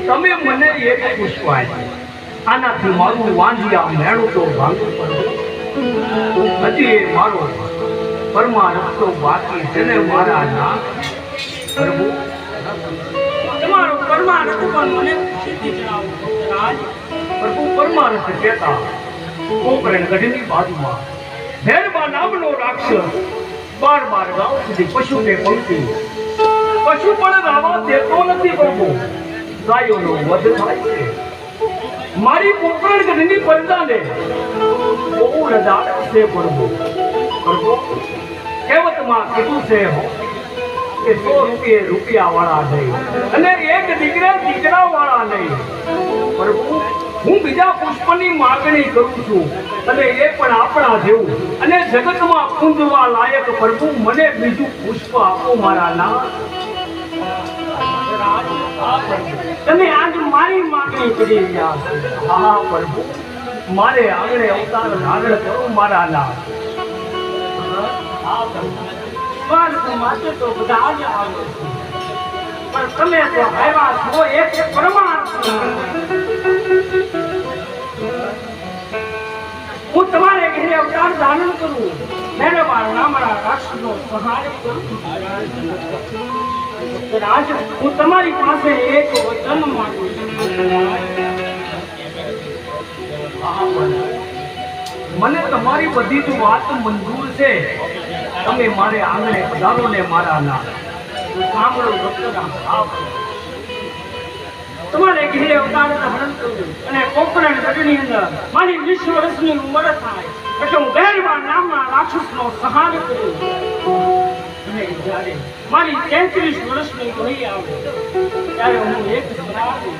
તમે મને એક પુષ્પ આપ્યું, આનાથી મારું વાંધિયા મેળું તો ભાંગવું પડે. હજી એ મારો પરમાર્થ તો બાકી છે ને મારા નામ પ્રભુ. તમારો પરમાર્થ પણ મને સિદ્ધિ જણાવો રાજ. પ્રભુ પરમાર્થ કહેતા કોકરણ ગઢની બાજુમાં ભેરબા નામનો રાક્ષસ 12 ગાઉ સુધી પશુને પંક્તિ પશુ પણ રાવા દેતો નથી પ્રભુ. ગાયોનો વધ થાય છે. મારી કોકરણ ગઢની પ્રજાને બહુ રજાડ છે પ્રભુ. પ્રભુ કહેવતમાં કીધું છે કે 100 રૂપિયા વાળા નહીં અને એક દીકરા વાળા નહીં. પ્રભુ હું બીજા પુષ્પની માગણી કરું છું અને એ પણ આપણા જેવું અને જગતમાં પૂંજવા લાયક. પ્રભુ મને બીજું પુષ્પ આપો મારા નામ. તમે આજ મારી માગણી કરી રહ્યા છો. હા પ્રભુ, મારે આંગણે અવતાર ધારણ કરો મારા નામ. સ્વર્ગ માટે તો બધા જ આવે છે, પણ તમે તો આવ્યા છો એક પરમાર્થ. હું તમારે ઘરે અવતાર ધારણ કરું, મેરબા નામના રાક્ષસનો સંહાર કરું. રાજ, હું તમારી પાસે એક વચન માંગુ છું. મને તમારી બધી જ વાત મંજૂર છે. તમે મારે આંગણે પધારો ને મારા નામ. સાંભળો ભક્તરામ, તમારે ઘરે અવતાર ધારણ કરવું અને કોકરણ ગઢની અંદર મારી 20 વર્ષની ઉંમર થાય એટલે હું ભૈરવા નામના રાક્ષસનો સંહાર કરું. અને જ્યારે મારી 33 વર્ષની વહી આવે ત્યારે હું એક સલાહ દઉં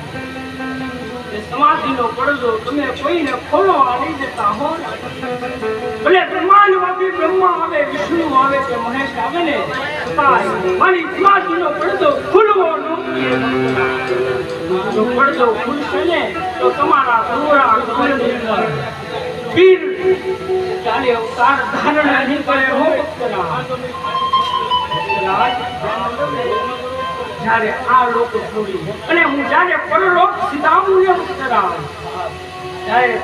કે સમાધિનો પડદો તમે કોઈને ખોલવા લઈ જતા હો, ભલે બ્રહ્માંડમાંથી બ્રહ્મા આવે, વિષ્ણુ આવે કે મહેશ આવે ને, છતાંય મારી સમાધિનો પડદો ખુલવો ન. જો પડદો ખુલશે ને તો તમારા પૂરા ઘરની અંદર વીર ચાલે અવતાર ધારણ નહીં કરે હો ભક્તરામ. જ્યારે આ લોક છોડી અને હું જ્યારે પરલોક સીધાવું ભક્તરામ ત્યારે